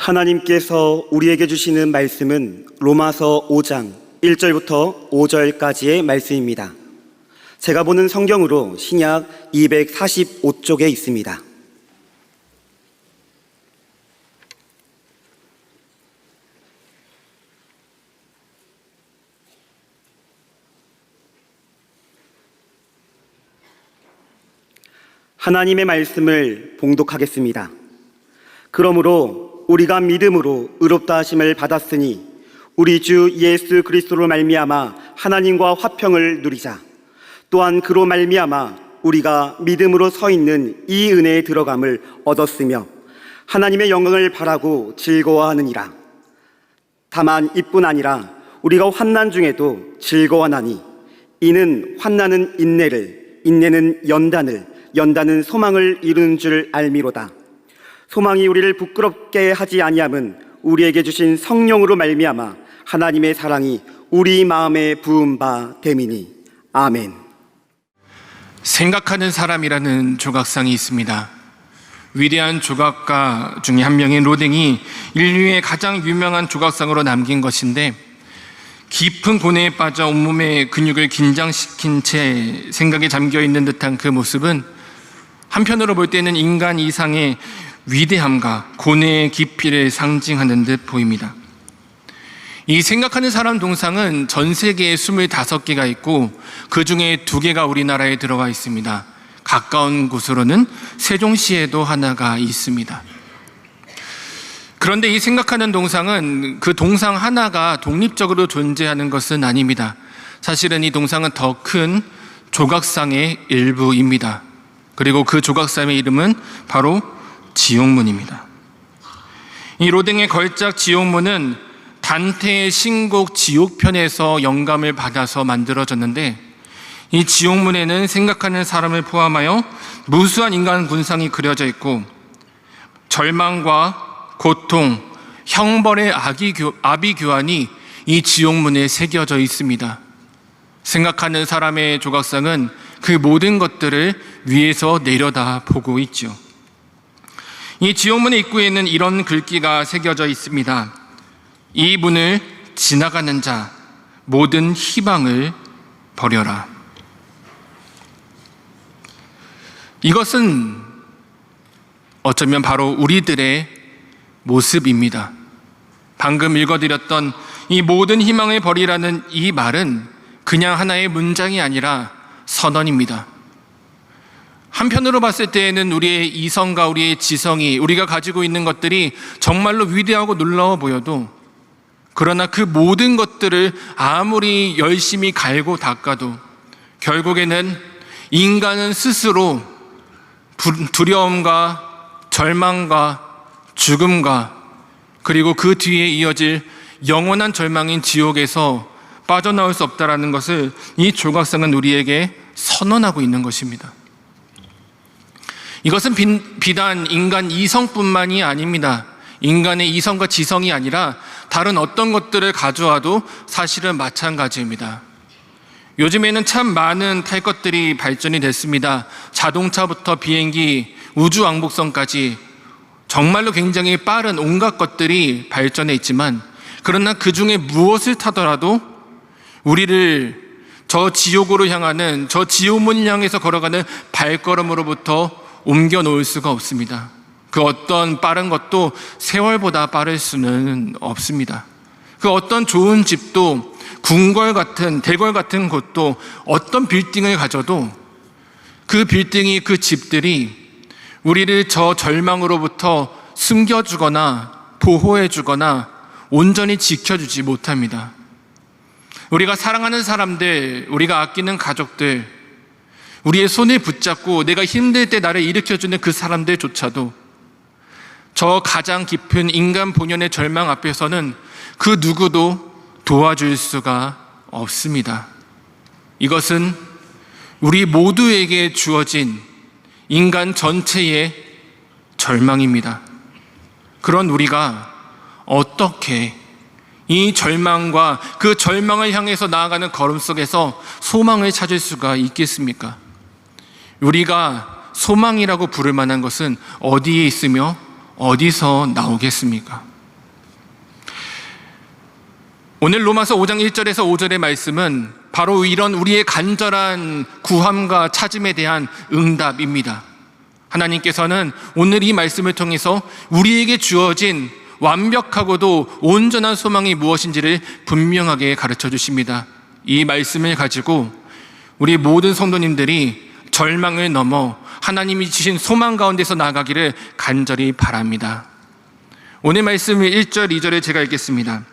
하나님께서 우리에게 주시는 말씀은 로마서 5장 1절부터 5절까지의 말씀입니다. 제가 보는 성경으로 신약 245쪽에 있습니다. 하나님의 말씀을 봉독하겠습니다. 그러므로 우리가 믿음으로 의롭다 하심을 받았으니 우리 주 예수 그리스도로 말미암아 하나님과 화평을 누리자. 또한 그로 말미암아 우리가 믿음으로 서 있는 이 은혜에 들어감을 얻었으며 하나님의 영광을 바라고 즐거워하느니라. 다만 이뿐 아니라 우리가 환난 중에도 즐거워하나니 이는 환난은 인내를, 인내는 연단을, 연단은 소망을 이루는 줄 알미로다. 소망이 우리를 부끄럽게 하지 아니함은 우리에게 주신 성령으로 말미암아 하나님의 사랑이 우리 마음에 부은 바 됨이니. 아멘. 생각하는 사람이라는 조각상이 있습니다. 위대한 조각가 중에 한 명인 로댕이 인류의 가장 유명한 조각상으로 남긴 것인데, 깊은 고뇌에 빠져 온몸의 근육을 긴장시킨 채 생각에 잠겨있는 듯한 그 모습은 한편으로 볼 때는 인간 이상의 위대함과 고뇌의 깊이를 상징하는 듯 보입니다. 이 생각하는 사람 동상은 전 세계에 25개가 있고 그 중에 2개가 우리나라에 들어와 있습니다. 가까운 곳으로는 세종시에도 하나가 있습니다. 그런데 이 생각하는 동상은 그 동상 하나가 독립적으로 존재하는 것은 아닙니다. 사실은 이 동상은 더 큰 조각상의 일부입니다. 그리고 그 조각상의 이름은 바로 지옥문입니다. 이 로댕의 걸작 지옥문은 단테의 신곡 지옥편에서 영감을 받아서 만들어졌는데, 이 지옥문에는 생각하는 사람을 포함하여 무수한 인간 군상이 그려져 있고 절망과 고통, 형벌의 아비규환이 이 지옥문에 새겨져 있습니다. 생각하는 사람의 조각상은 그 모든 것들을 위에서 내려다 보고 있죠. 이 지옥문의 입구에는 이런 글귀가 새겨져 있습니다. 이 문을 지나가는 자, 모든 희망을 버려라. 이것은 어쩌면 바로 우리들의 모습입니다. 방금 읽어드렸던 이 모든 희망을 버리라는 이 말은 그냥 하나의 문장이 아니라 선언입니다. 한편으로 봤을 때에는 우리의 이성과 우리의 지성이, 우리가 가지고 있는 것들이 정말로 위대하고 놀라워 보여도, 그러나 그 모든 것들을 아무리 열심히 갈고 닦아도 결국에는 인간은 스스로 두려움과 절망과 죽음과 그리고 그 뒤에 이어질 영원한 절망인 지옥에서 빠져나올 수 없다는 것을 이 조각상은 우리에게 선언하고 있는 것입니다. 이것은 비단 인간 이성뿐만이 아닙니다. 인간의 이성과 지성이 아니라 다른 어떤 것들을 가져와도 사실은 마찬가지입니다. 요즘에는 참 많은 탈 것들이 발전이 됐습니다. 자동차부터 비행기, 우주왕복선까지 정말로 굉장히 빠른 온갖 것들이 발전해 있지만, 그러나 그 중에 무엇을 타더라도 우리를 저 지옥으로 향하는, 저 지옥문을 향해서 걸어가는 발걸음으로부터 옮겨 놓을 수가 없습니다. 그 어떤 빠른 것도 세월보다 빠를 수는 없습니다. 그 어떤 좋은 집도, 궁궐 같은, 대궐 같은 곳도, 어떤 빌딩을 가져도 그 빌딩이, 그 집들이 우리를 저 절망으로부터 숨겨주거나 보호해주거나 온전히 지켜주지 못합니다. 우리가 사랑하는 사람들, 우리가 아끼는 가족들, 우리의 손을 붙잡고 내가 힘들 때 나를 일으켜주는 그 사람들조차도 저 가장 깊은 인간 본연의 절망 앞에서는 그 누구도 도와줄 수가 없습니다. 이것은 우리 모두에게 주어진 인간 전체의 절망입니다. 그런 우리가 어떻게 이 절망과 그 절망을 향해서 나아가는 걸음 속에서 소망을 찾을 수가 있겠습니까? 우리가 소망이라고 부를 만한 것은 어디에 있으며 어디서 나오겠습니까? 오늘 로마서 5장 1절에서 5절의 말씀은 바로 이런 우리의 간절한 구함과 찾음에 대한 응답입니다. 하나님께서는 오늘 이 말씀을 통해서 우리에게 주어진 완벽하고도 온전한 소망이 무엇인지를 분명하게 가르쳐 주십니다. 이 말씀을 가지고 우리 모든 성도님들이 절망을 넘어 하나님이 주신 소망 가운데서 나아가기를 간절히 바랍니다. 오늘 말씀 1절, 2절을 제가 읽겠습니다.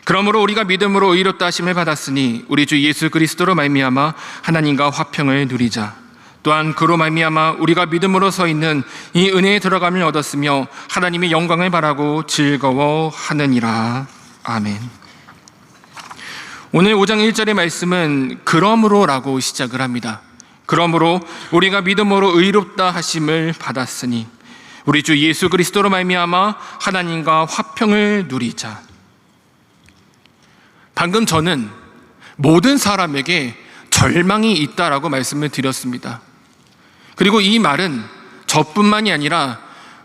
그러므로 우리가 믿음으로 의롭다 하심을 받았으니 우리 주 예수 그리스도로 말미암아 하나님과 화평을 누리자. 또한 그로 말미암아 우리가 믿음으로 서 있는 이 은혜에 들어감을 얻었으며 하나님의 영광을 바라고 즐거워하느니라. 아멘. 오늘 5장 1절의 말씀은 그러므로라고 시작을 합니다. 그러므로 우리가 믿음으로 의롭다 하심을 받았으니 우리 주 예수 그리스도로 말미암아 하나님과 화평을 누리자. 방금 저는 모든 사람에게 절망이 있다라고 말씀을 드렸습니다. 그리고 이 말은 저뿐만이 아니라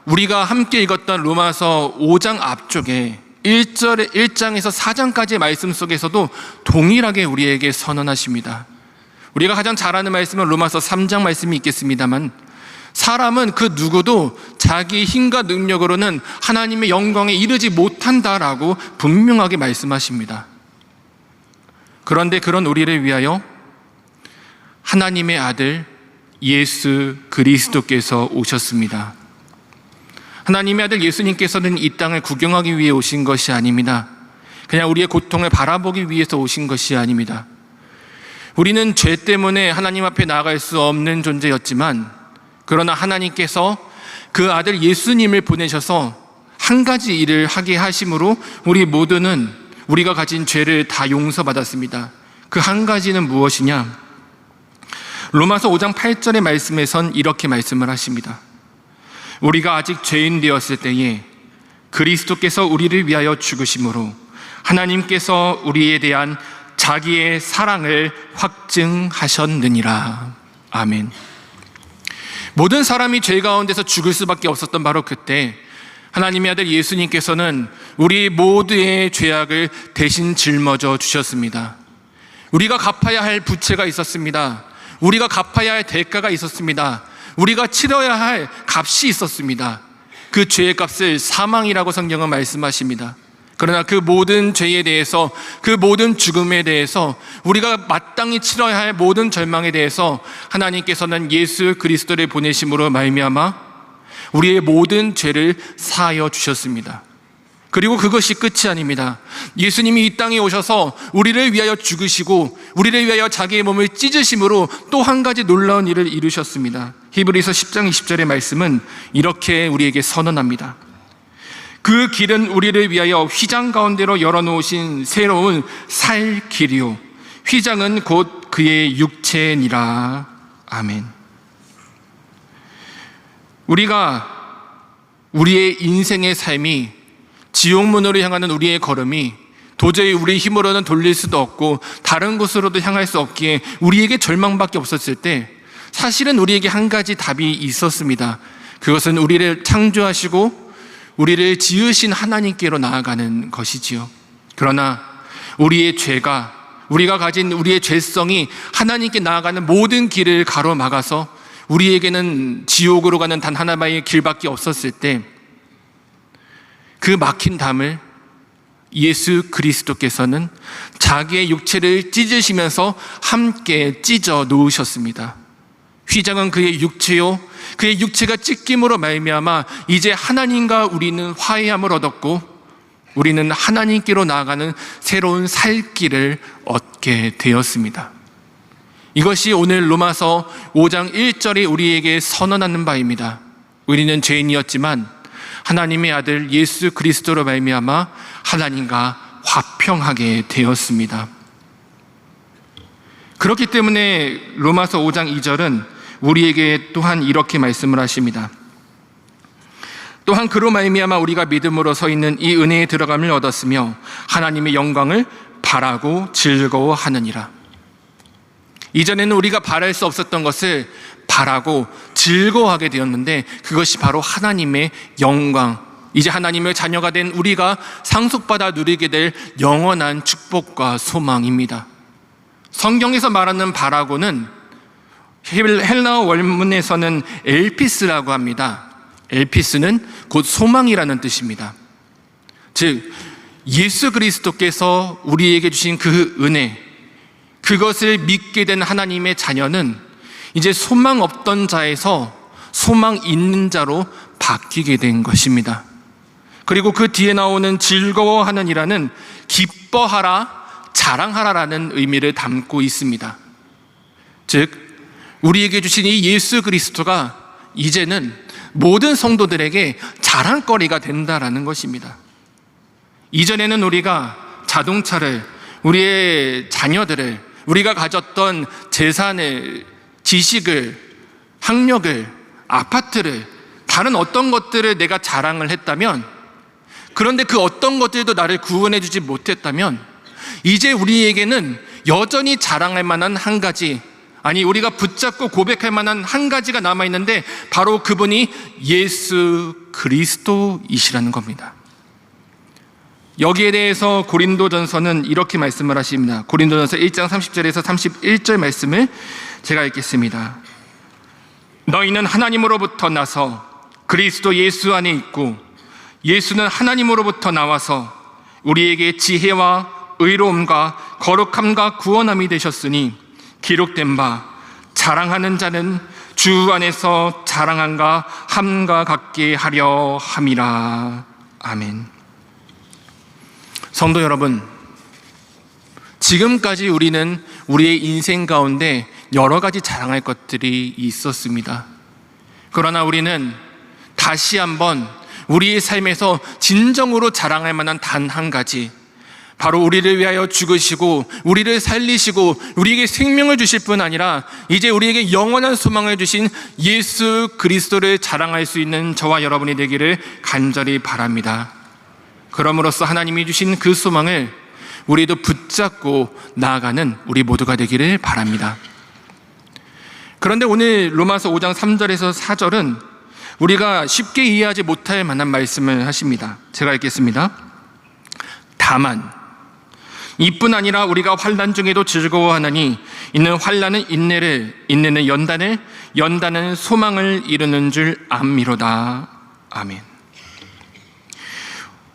우리가 함께 읽었던 로마서 5장 앞쪽에 1장에서 4장까지의 말씀 속에서도 동일하게 우리에게 선언하십니다. 우리가 가장 잘 아는 말씀은 로마서 3장 말씀이 있겠습니다만, 사람은 그 누구도 자기 힘과 능력으로는 하나님의 영광에 이르지 못한다라고 분명하게 말씀하십니다. 그런데 그런 우리를 위하여 하나님의 아들 예수 그리스도께서 오셨습니다. 하나님의 아들 예수님께서는 이 땅을 구경하기 위해 오신 것이 아닙니다. 그냥 우리의 고통을 바라보기 위해서 오신 것이 아닙니다. 우리는 죄 때문에 하나님 앞에 나아갈 수 없는 존재였지만, 그러나 하나님께서 그 아들 예수님을 보내셔서 한 가지 일을 하게 하심으로 우리 모두는 우리가 가진 죄를 다 용서받았습니다. 그 한 가지는 무엇이냐? 로마서 5장 8절의 말씀에선 이렇게 말씀을 하십니다. 우리가 아직 죄인 되었을 때에 그리스도께서 우리를 위하여 죽으심으로 하나님께서 우리에 대한 자기의 사랑을 확증하셨느니라. 아멘. 모든 사람이 죄 가운데서 죽을 수밖에 없었던 바로 그때 하나님의 아들 예수님께서는 우리 모두의 죄악을 대신 짊어져 주셨습니다. 우리가 갚아야 할 부채가 있었습니다. 우리가 갚아야 할 대가가 있었습니다. 우리가 치러야 할 값이 있었습니다. 그 죄의 값을 사망이라고 성경은 말씀하십니다. 그러나 그 모든 죄에 대해서, 그 모든 죽음에 대해서, 우리가 마땅히 치러야 할 모든 절망에 대해서 하나님께서는 예수 그리스도를 보내심으로 말미암아 우리의 모든 죄를 사하여 주셨습니다. 그리고 그것이 끝이 아닙니다. 예수님이 이 땅에 오셔서 우리를 위하여 죽으시고 우리를 위하여 자기의 몸을 찢으심으로 또 한 가지 놀라운 일을 이루셨습니다. 히브리서 10장 20절의 말씀은 이렇게 우리에게 선언합니다. 그 길은 우리를 위하여 휘장 가운데로 열어놓으신 새로운 살 길이요 휘장은 곧 그의 육체니라. 아멘. 우리가 우리의 인생의 삶이, 지옥문으로 향하는 우리의 걸음이 도저히 우리 힘으로는 돌릴 수도 없고 다른 곳으로도 향할 수 없기에 우리에게 절망밖에 없었을 때, 사실은 우리에게 한 가지 답이 있었습니다. 그것은 우리를 창조하시고 우리를 지으신 하나님께로 나아가는 것이지요. 그러나 우리의 죄가, 우리가 가진 우리의 죄성이 하나님께 나아가는 모든 길을 가로막아서 우리에게는 지옥으로 가는 단 하나만의 길밖에 없었을 때, 그 막힌 담을 예수 그리스도께서는 자기의 육체를 찢으시면서 함께 찢어 놓으셨습니다. 휘장은 그의 육체요, 그의 육체가 찢김으로 말미암아 이제 하나님과 우리는 화해함을 얻었고 우리는 하나님께로 나아가는 새로운 살 길을 얻게 되었습니다. 이것이 오늘 로마서 5장 1절이 우리에게 선언하는 바입니다. 우리는 죄인이었지만 하나님의 아들 예수 그리스도로 말미암아 하나님과 화평하게 되었습니다. 그렇기 때문에 로마서 5장 2절은 우리에게 또한 이렇게 말씀을 하십니다. 또한 그로 말미암아 우리가 믿음으로 서 있는 이 은혜에 들어감을 얻었으며 하나님의 영광을 바라고 즐거워하느니라. 이전에는 우리가 바랄 수 없었던 것을 바라고 즐거워하게 되었는데, 그것이 바로 하나님의 영광, 이제 하나님의 자녀가 된 우리가 상속받아 누리게 될 영원한 축복과 소망입니다. 성경에서 말하는 바라고는 헬라어 원문에서는 엘피스라고 합니다. 엘피스는 곧 소망이라는 뜻입니다. 즉 예수 그리스도께서 우리에게 주신 그 은혜, 그것을 믿게 된 하나님의 자녀는 이제 소망 없던 자에서 소망 있는 자로 바뀌게 된 것입니다. 그리고 그 뒤에 나오는 즐거워하는 이라는 기뻐하라, 자랑하라라는 의미를 담고 있습니다. 즉 우리에게 주신 이 예수 그리스도가 이제는 모든 성도들에게 자랑거리가 된다라는 것입니다. 이전에는 우리가 자동차를, 우리의 자녀들을, 우리가 가졌던 재산을, 지식을, 학력을, 아파트를, 다른 어떤 것들을 내가 자랑을 했다면, 그런데 그 어떤 것들도 나를 구원해 주지 못했다면, 이제 우리에게는 여전히 자랑할 만한 한 가지, 아니 우리가 붙잡고 고백할 만한 한 가지가 남아있는데 바로 그분이 예수 그리스도이시라는 겁니다. 여기에 대해서 고린도전서는 이렇게 말씀을 하십니다. 고린도전서 1장 30절에서 31절 말씀을 제가 읽겠습니다. 너희는 하나님으로부터 나서 그리스도 예수 안에 있고 예수는 하나님으로부터 나와서 우리에게 지혜와 의로움과 거룩함과 구원함이 되셨으니 기록된 바 자랑하는 자는 주 안에서 자랑함과 함과 같게 하려 함이라. 아멘. 성도 여러분, 지금까지 우리는 우리의 인생 가운데 여러 가지 자랑할 것들이 있었습니다. 그러나 우리는 다시 한번 우리의 삶에서 진정으로 자랑할 만한 단 한 가지, 바로 우리를 위하여 죽으시고 우리를 살리시고 우리에게 생명을 주실 뿐 아니라 이제 우리에게 영원한 소망을 주신 예수 그리스도를 자랑할 수 있는 저와 여러분이 되기를 간절히 바랍니다. 그럼으로써 하나님이 주신 그 소망을 우리도 붙잡고 나아가는 우리 모두가 되기를 바랍니다. 그런데 오늘 로마서 5장 3절에서 4절은 우리가 쉽게 이해하지 못할 만한 말씀을 하십니다. 제가 읽겠습니다. 다만 이뿐 아니라 우리가 환난 중에도 즐거워하나니 이는 환난은 인내를, 인내는 연단을, 연단은 소망을 이루는 줄 암미로다. 아멘.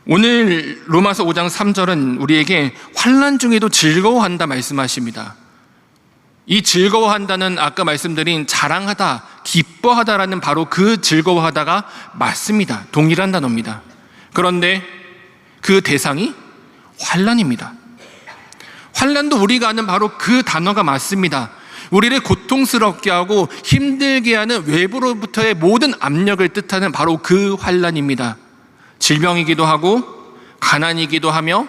오늘 로마서 5장 3절은 우리에게 환난 중에도 즐거워한다 말씀하십니다. 이 즐거워한다는 아까 말씀드린 자랑하다, 기뻐하다라는 바로 그 즐거워하다가 맞습니다. 동일한 단어입니다. 그런데 그 대상이 환난입니다. 환난도 우리가 아는 바로 그 단어가 맞습니다. 우리를 고통스럽게 하고 힘들게 하는 외부로부터의 모든 압력을 뜻하는 바로 그 환난입니다. 질병이기도 하고 가난이기도 하며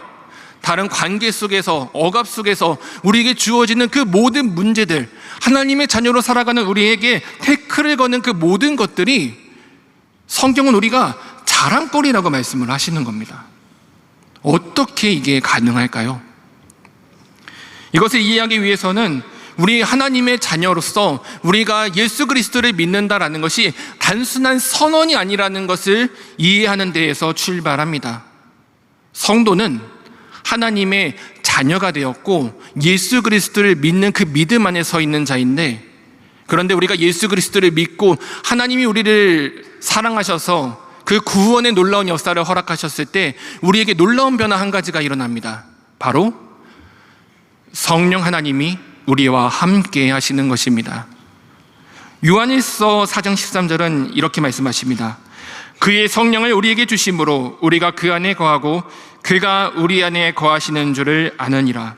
다른 관계 속에서, 억압 속에서 우리에게 주어지는 그 모든 문제들, 하나님의 자녀로 살아가는 우리에게 태클을 거는 그 모든 것들이 성경은 우리가 자랑거리라고 말씀을 하시는 겁니다. 어떻게 이게 가능할까요? 이것을 이해하기 위해서는 우리 하나님의 자녀로서 우리가 예수 그리스도를 믿는다라는 것이 단순한 선언이 아니라는 것을 이해하는 데에서 출발합니다. 성도는 하나님의 자녀가 되었고 예수 그리스도를 믿는 그 믿음 안에 서 있는 자인데, 그런데 우리가 예수 그리스도를 믿고 하나님이 우리를 사랑하셔서 그 구원의 놀라운 역사를 허락하셨을 때 우리에게 놀라운 변화 한 가지가 일어납니다. 바로 성령 하나님이 우리와 함께 하시는 것입니다. 요한일서 4장 13절은 이렇게 말씀하십니다. 그의 성령을 우리에게 주심으로 우리가 그 안에 거하고 그가 우리 안에 거하시는 줄을 아느니라.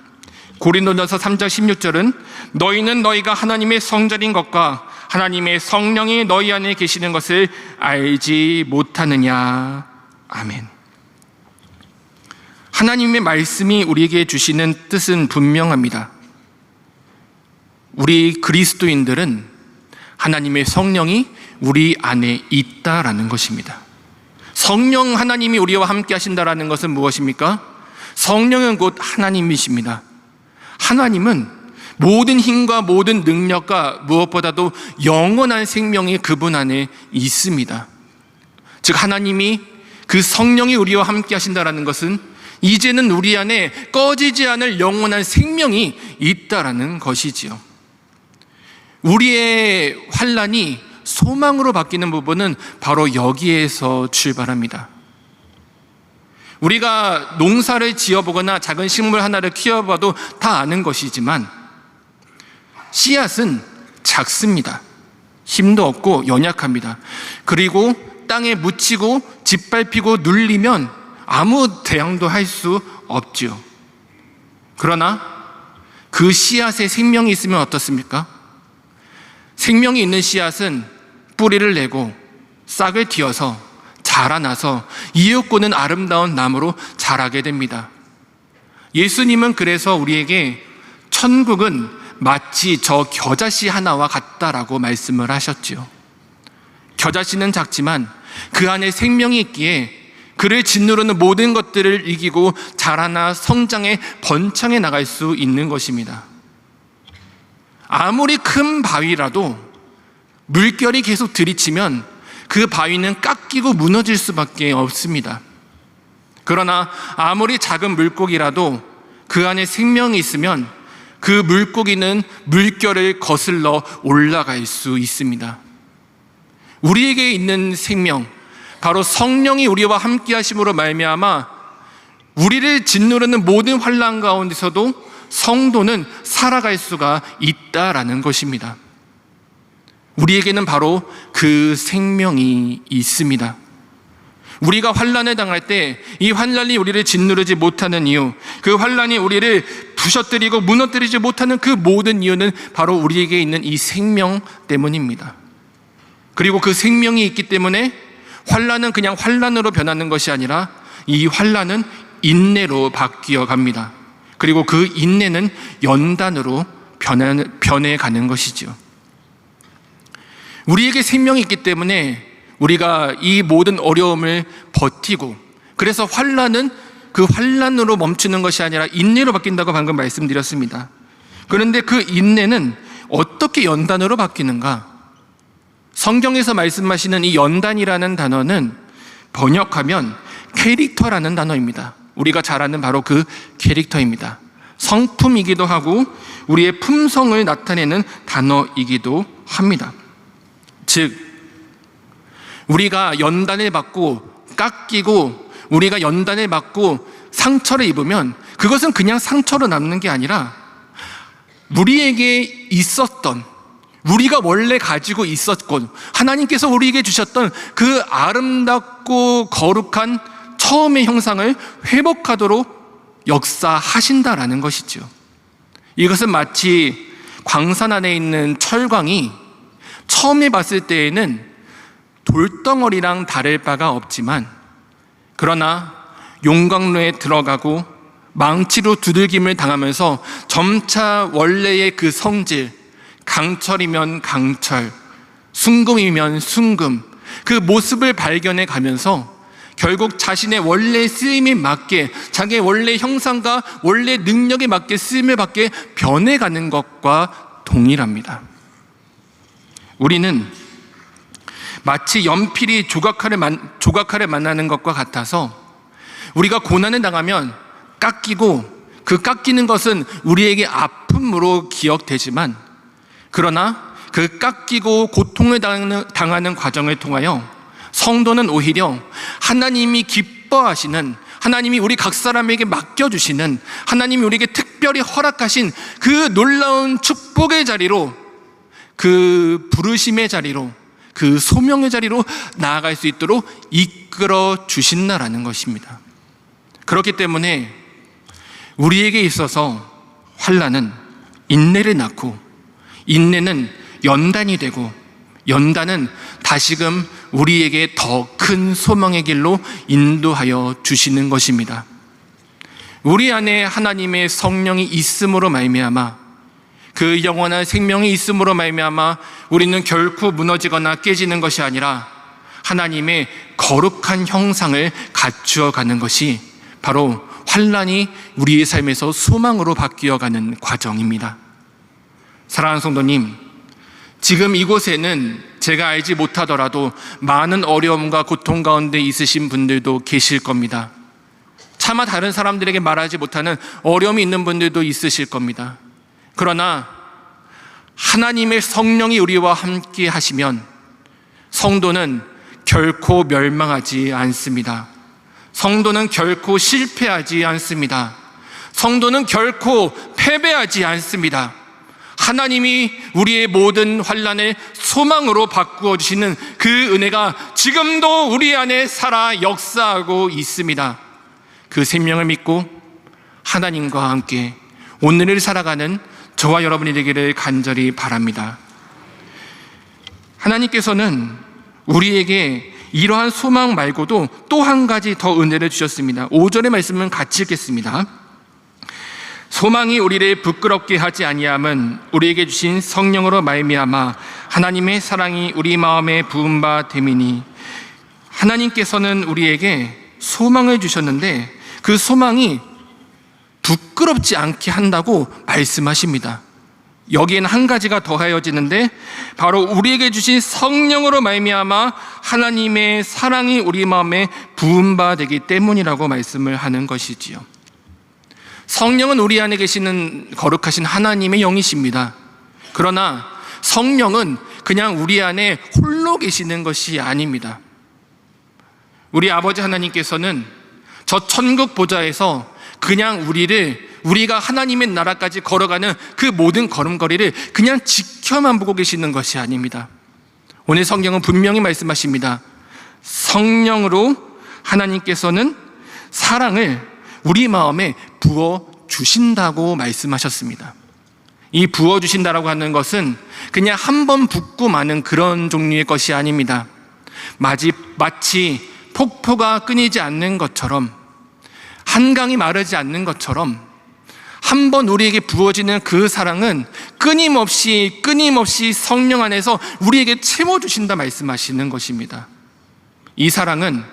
고린도전서 3장 16절은 너희는 너희가 하나님의 성전인 것과 하나님의 성령이 너희 안에 계시는 것을 알지 못하느냐. 아멘. 하나님의 말씀이 우리에게 주시는 뜻은 분명합니다. 우리 그리스도인들은 하나님의 성령이 우리 안에 있다라는 것입니다. 성령 하나님이 우리와 함께 하신다라는 것은 무엇입니까? 성령은 곧 하나님이십니다. 하나님은 모든 힘과 모든 능력과 무엇보다도 영원한 생명이 그분 안에 있습니다. 즉 하나님이 그 성령이 우리와 함께 하신다라는 것은 이제는 우리 안에 꺼지지 않을 영원한 생명이 있다라는 것이지요. 우리의 환난이 소망으로 바뀌는 부분은 바로 여기에서 출발합니다. 우리가 농사를 지어보거나 작은 식물 하나를 키워봐도 다 아는 것이지만 씨앗은 작습니다. 힘도 없고 연약합니다. 그리고 땅에 묻히고 짓밟히고 눌리면 아무 대응도 할 수 없지요. 그러나 그 씨앗에 생명이 있으면 어떻습니까? 생명이 있는 씨앗은 뿌리를 내고 싹을 틔어서 자라나서 이윽고는 아름다운 나무로 자라게 됩니다. 예수님은 그래서 우리에게 천국은 마치 저 겨자씨 하나와 같다라고 말씀을 하셨지요. 겨자씨는 작지만 그 안에 생명이 있기에 그를 짓누르는 모든 것들을 이기고 자라나 성장해 번창해 나갈 수 있는 것입니다. 아무리 큰 바위라도 물결이 계속 들이치면 그 바위는 깎이고 무너질 수밖에 없습니다. 그러나 아무리 작은 물고기라도 그 안에 생명이 있으면 그 물고기는 물결을 거슬러 올라갈 수 있습니다. 우리에게 있는 생명, 바로 성령이 우리와 함께 하심으로 말미암아 우리를 짓누르는 모든 환난 가운데서도 성도는 살아갈 수가 있다라는 것입니다. 우리에게는 바로 그 생명이 있습니다. 우리가 환난을 당할 때 이 환난이 우리를 짓누르지 못하는 이유, 그 환난이 우리를 부셔뜨리고 무너뜨리지 못하는 그 모든 이유는 바로 우리에게 있는 이 생명 때문입니다. 그리고 그 생명이 있기 때문에 환난은 그냥 환난으로 변하는 것이 아니라 이 환난은 인내로 바뀌어 갑니다. 그리고 그 인내는 연단으로 변해가는 것이죠. 우리에게 생명이 있기 때문에 우리가 이 모든 어려움을 버티고, 그래서 환난은 그 환난으로 멈추는 것이 아니라 인내로 바뀐다고 방금 말씀드렸습니다. 그런데 그 인내는 어떻게 연단으로 바뀌는가? 성경에서 말씀하시는 이 연단이라는 단어는 번역하면 캐릭터라는 단어입니다. 우리가 잘 아는 바로 그 캐릭터입니다. 성품이기도 하고 우리의 품성을 나타내는 단어이기도 합니다. 즉, 우리가 연단을 받고 깎이고 우리가 연단을 받고 상처를 입으면 그것은 그냥 상처로 남는 게 아니라 우리에게 있었던, 우리가 원래 가지고 있었건 하나님께서 우리에게 주셨던 그 아름답고 거룩한 처음의 형상을 회복하도록 역사하신다라는 것이죠. 이것은 마치 광산 안에 있는 철광이 처음에 봤을 때에는 돌덩어리랑 다를 바가 없지만, 그러나 용광로에 들어가고 망치로 두들김을 당하면서 점차 원래의 그 성질, 강철이면 강철, 순금이면 순금, 그 모습을 발견해 가면서 결국 자신의 원래 쓰임에 맞게, 자기의 원래 형상과 원래 능력에 맞게 쓰임을 받게 변해가는 것과 동일합니다. 우리는 마치 연필이 조각칼을 만나는 것과 같아서 우리가 고난을 당하면 깎이고, 그 깎이는 것은 우리에게 아픔으로 기억되지만, 그러나 그 깎이고 고통을 당하는 과정을 통하여 성도는 오히려 하나님이 기뻐하시는, 하나님이 우리 각 사람에게 맡겨주시는, 하나님이 우리에게 특별히 허락하신 그 놀라운 축복의 자리로, 그 부르심의 자리로, 그 소명의 자리로 나아갈 수 있도록 이끌어 주신다라는 것입니다. 그렇기 때문에 우리에게 있어서 환난은 인내를 낳고, 인내는 연단이 되고, 연단은 다시금 우리에게 더 큰 소망의 길로 인도하여 주시는 것입니다. 우리 안에 하나님의 성령이 있음으로 말미암아, 그 영원한 생명이 있음으로 말미암아 우리는 결코 무너지거나 깨지는 것이 아니라 하나님의 거룩한 형상을 갖추어 가는 것이 바로 환난이 우리의 삶에서 소망으로 바뀌어가는 과정입니다. 사랑하는 성도님, 지금 이곳에는 제가 알지 못하더라도 많은 어려움과 고통 가운데 있으신 분들도 계실 겁니다. 차마 다른 사람들에게 말하지 못하는 어려움이 있는 분들도 있으실 겁니다. 그러나 하나님의 성령이 우리와 함께 하시면 성도는 결코 멸망하지 않습니다. 성도는 결코 실패하지 않습니다. 성도는 결코 패배하지 않습니다. 하나님이 우리의 모든 환난을 소망으로 바꾸어 주시는 그 은혜가 지금도 우리 안에 살아 역사하고 있습니다. 그 생명을 믿고 하나님과 함께 오늘을 살아가는 저와 여러분이 되기를 간절히 바랍니다. 하나님께서는 우리에게 이러한 소망 말고도 또 한 가지 더 은혜를 주셨습니다. 5절의 말씀은 같이 읽겠습니다. 소망이 우리를 부끄럽게 하지 아니함은 우리에게 주신 성령으로 말미암아 하나님의 사랑이 우리 마음에 부은 바 됨이니. 하나님께서는 우리에게 소망을 주셨는데 그 소망이 부끄럽지 않게 한다고 말씀하십니다. 여기에는 한 가지가 더하여지는데 바로 우리에게 주신 성령으로 말미암아 하나님의 사랑이 우리 마음에 부은 바 되기 때문이라고 말씀을 하는 것이지요. 성령은 우리 안에 계시는 거룩하신 하나님의 영이십니다. 그러나 성령은 그냥 우리 안에 홀로 계시는 것이 아닙니다. 우리 아버지 하나님께서는 저 천국 보좌에서 그냥 우리가 하나님의 나라까지 걸어가는 그 모든 걸음걸이를 그냥 지켜만 보고 계시는 것이 아닙니다. 오늘 성경은 분명히 말씀하십니다. 성령으로 하나님께서는 사랑을 우리 마음에 부어주신다고 말씀하셨습니다. 이 부어주신다라고 하는 것은 그냥 한 번 붓고 마는 그런 종류의 것이 아닙니다. 마치 폭포가 끊이지 않는 것처럼, 한강이 마르지 않는 것처럼 한 번 우리에게 부어지는 그 사랑은 끊임없이 성령 안에서 우리에게 채워주신다 말씀하시는 것입니다. 이 사랑은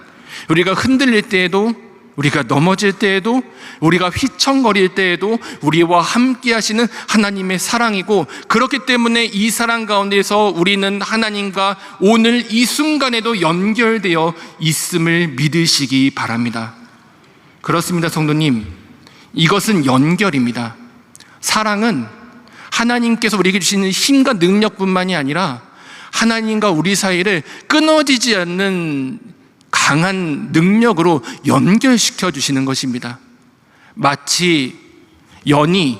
우리가 흔들릴 때에도, 우리가 넘어질 때에도, 우리가 휘청거릴 때에도 우리와 함께 하시는 하나님의 사랑이고, 그렇기 때문에 이 사랑 가운데서 우리는 하나님과 오늘 이 순간에도 연결되어 있음을 믿으시기 바랍니다. 그렇습니다, 성도님. 이것은 연결입니다. 사랑은 하나님께서 우리에게 주시는 힘과 능력뿐만이 아니라 하나님과 우리 사이를 끊어지지 않는 강한 능력으로 연결시켜 주시는 것입니다. 마치 연이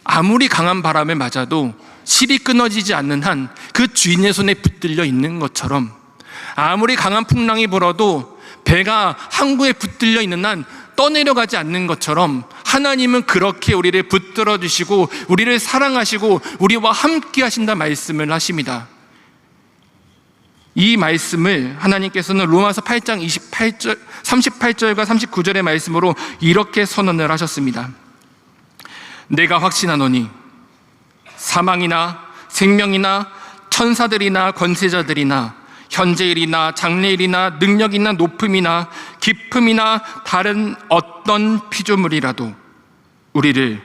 아무리 강한 바람을 맞아도 실이 끊어지지 않는 한 그 주인의 손에 붙들려 있는 것처럼, 아무리 강한 풍랑이 불어도 배가 항구에 붙들려 있는 한 떠내려가지 않는 것처럼 하나님은 그렇게 우리를 붙들어 주시고 우리를 사랑하시고 우리와 함께 하신다 말씀을 하십니다. 이 말씀을 하나님께서는 로마서 8장 38절과 39절의 말씀으로 이렇게 선언을 하셨습니다. 내가 확신하노니 사망이나 생명이나 천사들이나 권세자들이나 현재일이나 장래일이나 능력이나 높음이나 깊음이나 다른 어떤 피조물이라도 우리를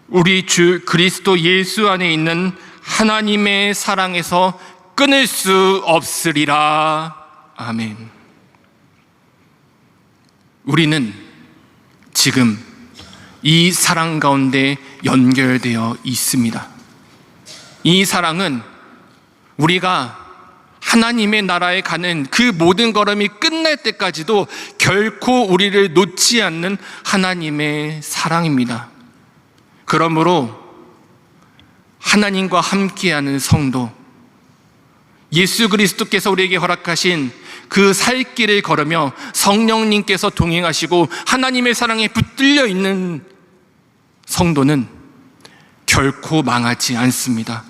우리 주 그리스도 예수 안에 있는 하나님의 사랑에서 끊을 수 없으리라. 아멘. 우리는 지금 이 사랑 가운데 연결되어 있습니다. 이 사랑은 우리가 하나님의 나라에 가는 그 모든 걸음이 끝날 때까지도 결코 우리를 놓지 않는 하나님의 사랑입니다. 그러므로 하나님과 함께하는 성도, 예수 그리스도께서 우리에게 허락하신 그 살 길을 걸으며 성령님께서 동행하시고 하나님의 사랑에 붙들려 있는 성도는 결코 망하지 않습니다.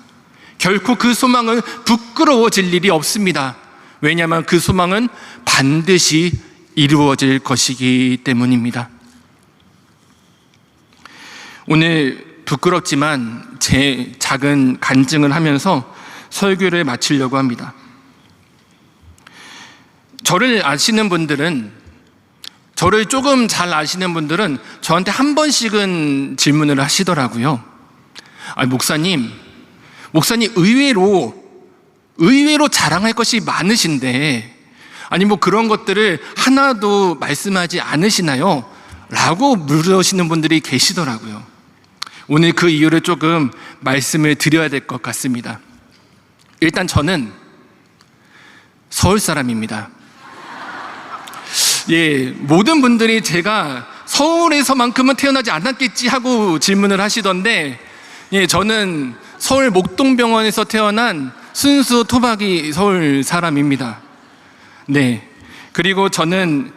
결코 그 소망은 부끄러워질 일이 없습니다. 왜냐하면 그 소망은 반드시 이루어질 것이기 때문입니다. 오늘 부끄럽지만 제 작은 간증을 하면서 설교를 마치려고 합니다. 저를 아시는 분들은, 저를 조금 잘 아시는 분들은 저한테 한 번씩은 질문을 하시더라고요. 목사님, 목사님 의외로 자랑할 것이 많으신데 아니 뭐 그런 것들을 하나도 말씀하지 않으시나요? 라고 물으시는 분들이 계시더라고요. 오늘 그 이유를 조금 말씀을 드려야 될 것 같습니다. 일단 저는 서울 사람입니다. 예, 모든 분들이 제가 서울에서만큼은 태어나지 않았겠지 하고 질문을 하시던데, 예, 저는 서울 목동병원에서 태어난 순수 토박이 서울 사람입니다. 네. 그리고 저는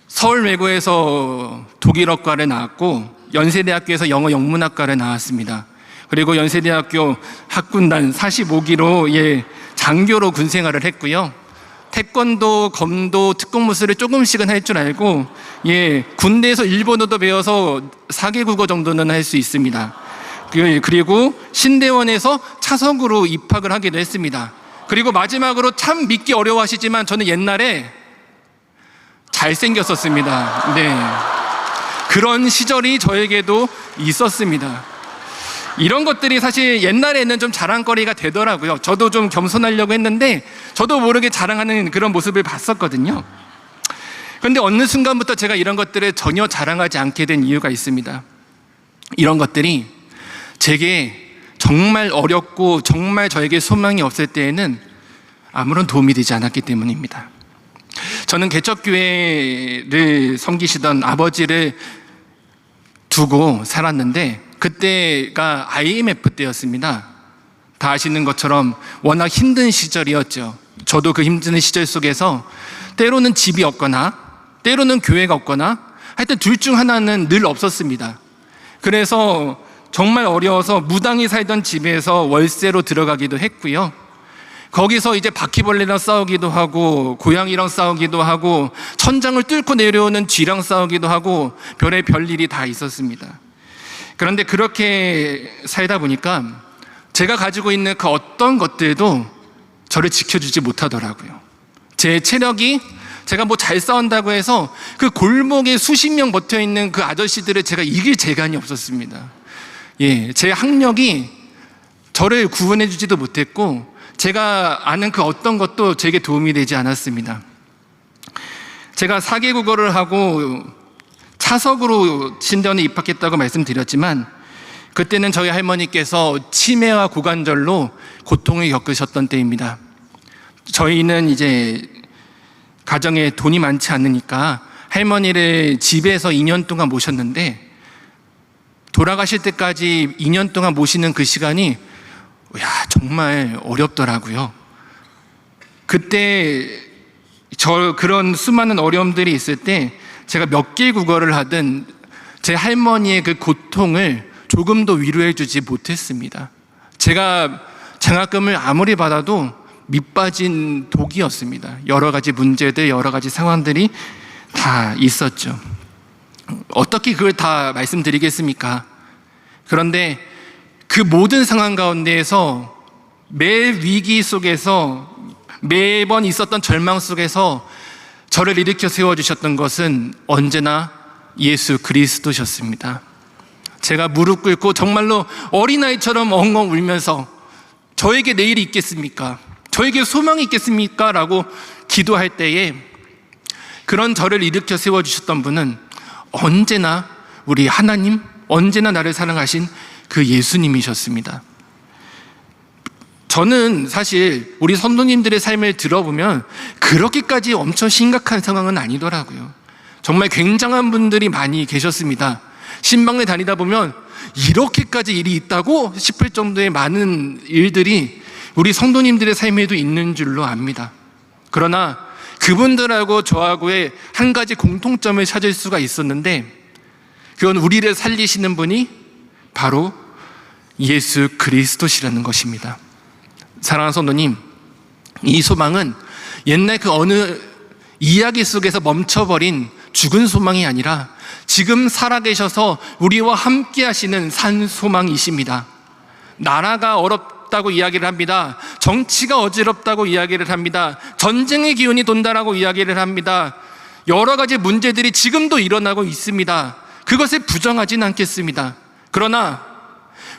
서울외고에서 독일어과를 나왔고, 연세대학교에서 영어 영문학과를 나왔습니다. 그리고 연세대학교 학군단 45기로, 예, 장교로 군 생활을 했고요. 태권도, 검도, 특공무술을 조금씩은 할 줄 알고, 예, 군대에서 일본어도 배워서 4개 국어 정도는 할 수 있습니다. 그리고 신대원에서 차석으로 입학을 하기도 했습니다. 그리고 마지막으로 참 믿기 어려워하시지만 저는 옛날에 잘생겼었습니다. 네. 그런 시절이 저에게도 있었습니다. 이런 것들이 사실 옛날에는 좀 자랑거리가 되더라고요. 저도 좀 겸손하려고 했는데 저도 모르게 자랑하는 그런 모습을 봤었거든요. 그런데 어느 순간부터 제가 이런 것들을 전혀 자랑하지 않게 된 이유가 있습니다. 이런 것들이 제게 정말 어렵고 정말 저에게 소망이 없을 때에는 아무런 도움이 되지 않았기 때문입니다. 저는 개척교회를 섬기시던 아버지를 두고 살았는데 그때가 IMF 때였습니다. 다 아시는 것처럼 워낙 힘든 시절이었죠. 저도 그 힘든 시절 속에서 때로는 집이 없거나 때로는 교회가 없거나 하여튼 둘 중 하나는 늘 없었습니다. 그래서 정말 어려워서 무당이 살던 집에서 월세로 들어가기도 했고요. 거기서 이제 바퀴벌레랑 싸우기도 하고 고양이랑 싸우기도 하고 천장을 뚫고 내려오는 쥐랑 싸우기도 하고 별일이 다 있었습니다. 그런데 그렇게 살다 보니까 제가 가지고 있는 그 어떤 것들도 저를 지켜주지 못하더라고요. 제 체력이 제가 뭐 잘 싸운다고 해서 그 골목에 수십 명 버텨 있는 그 아저씨들을 제가 이길 재간이 없었습니다. 예, 제 학력이 저를 구원해 주지도 못했고 제가 아는 그 어떤 것도 제게 도움이 되지 않았습니다. 제가 4개 국어를 하고 차석으로 신대원에 입학했다고 말씀드렸지만 그때는 저희 할머니께서 치매와 고관절로 고통을 겪으셨던 때입니다. 저희는 이제 가정에 돈이 많지 않으니까 할머니를 집에서 2년 동안 모셨는데 돌아가실 때까지 2년 동안 모시는 그 시간이 정말 어렵더라고요. 그때 그런 수많은 어려움들이 있을 때 제가 몇 개 국어를 하든 제 할머니의 그 고통을 조금도 위로해 주지 못했습니다. 제가 장학금을 아무리 받아도 밑빠진 독이었습니다. 여러 가지 문제들, 여러 가지 상황들이 다 있었죠. 어떻게 그걸 다 말씀드리겠습니까? 그런데 그 모든 상황 가운데에서 매 위기 속에서 매번 있었던 절망 속에서 저를 일으켜 세워주셨던 것은 언제나 예수 그리스도셨습니다. 제가 무릎 꿇고 정말로 어린아이처럼 엉엉 울면서 저에게 내일이 있겠습니까? 저에게 소망이 있겠습니까? 라고 기도할 때에 그런 저를 일으켜 세워주셨던 분은 언제나 우리 하나님, 언제나 나를 사랑하신 그 예수님이셨습니다. 저는 사실 우리 선도님들의 삶을 들어보면 그렇게까지 엄청 심각한 상황은 아니더라고요. 정말 굉장한 분들이 많이 계셨습니다. 신방에 다니다 보면 이렇게까지 일이 있다고 싶을 정도의 많은 일들이 우리 성도님들의 삶에도 있는 줄로 압니다. 그러나 그분들하고 저하고의 한 가지 공통점을 찾을 수가 있었는데 그건 우리를 살리시는 분이 바로 예수 그리스도시라는 것입니다. 사랑하는 성도님, 이 소망은 옛날 그 어느 이야기 속에서 멈춰버린 죽은 소망이 아니라 지금 살아계셔서 우리와 함께 하시는 산 소망이십니다. 나라가 어렵다고 이야기를 합니다. 정치가 어지럽다고 이야기를 합니다. 전쟁의 기운이 돈다라고 이야기를 합니다. 여러 가지 문제들이 지금도 일어나고 있습니다. 그것을 부정하진 않겠습니다. 그러나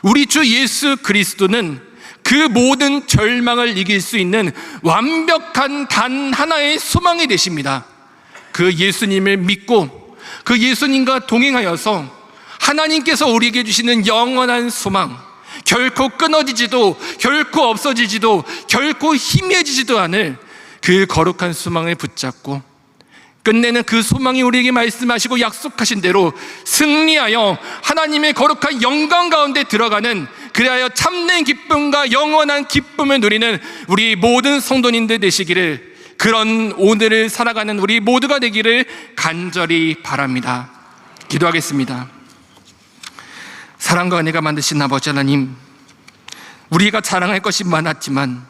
우리 주 예수 그리스도는 그 모든 절망을 이길 수 있는 완벽한 단 하나의 소망이 되십니다. 그 예수님을 믿고 그 예수님과 동행하여서 하나님께서 우리에게 주시는 영원한 소망, 결코 끊어지지도 결코 없어지지도 결코 희미해지지도 않을 그 거룩한 소망을 붙잡고 끝내는 그 소망이 우리에게 말씀하시고 약속하신 대로 승리하여 하나님의 거룩한 영광 가운데 들어가는, 그리하여 참된 기쁨과 영원한 기쁨을 누리는 우리 모든 성도님들 되시기를, 그런 오늘을 살아가는 우리 모두가 되기를 간절히 바랍니다. 기도하겠습니다. 사랑과 은혜가 만드신 아버지 하나님, 우리가 자랑할 것이 많았지만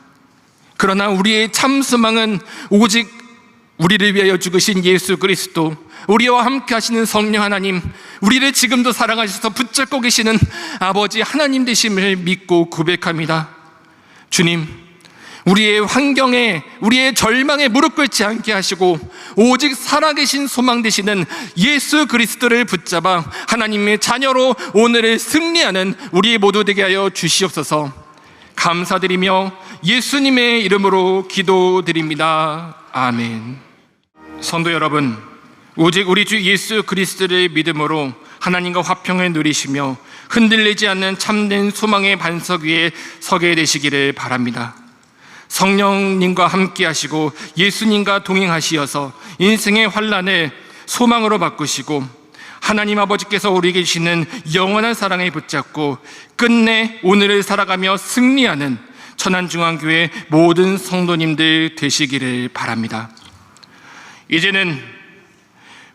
그러나 우리의 참 소망은 오직 우리를 위하여 죽으신 예수 그리스도, 우리와 함께 하시는 성령 하나님, 우리를 지금도 사랑하셔서 붙잡고 계시는 아버지 하나님 되심을 믿고 고백합니다. 주님, 우리의 환경에, 우리의 절망에 무릎 꿇지 않게 하시고 오직 살아계신 소망 되시는 예수 그리스도를 붙잡아 하나님의 자녀로 오늘을 승리하는 우리 모두 되게 하여 주시옵소서. 감사드리며 예수님의 이름으로 기도드립니다. 아멘. 성도 여러분, 오직 우리 주 예수 그리스도를 믿음으로 하나님과 화평을 누리시며 흔들리지 않는 참된 소망의 반석 위에 서게 되시기를 바랍니다. 성령님과 함께 하시고 예수님과 동행하시어서 인생의 환난을 소망으로 바꾸시고 하나님 아버지께서 우리에게 주시는 영원한 사랑에 붙잡고 끝내 오늘을 살아가며 승리하는 천안중앙교회 모든 성도님들 되시기를 바랍니다. 이제는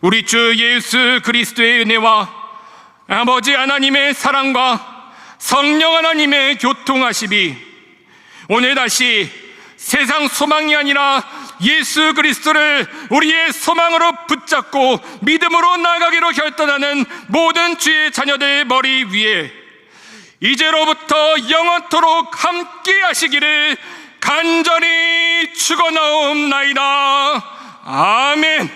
우리 주 예수 그리스도의 은혜와 아버지 하나님의 사랑과 성령 하나님의 교통하심이 오늘 다시 세상 소망이 아니라 예수 그리스도를 우리의 소망으로 붙잡고 믿음으로 나아가기로 결단하는 모든 주의 자녀들 머리 위에 이제로부터 영원토록 함께 하시기를 간절히 축원하옵나이다. 아멘.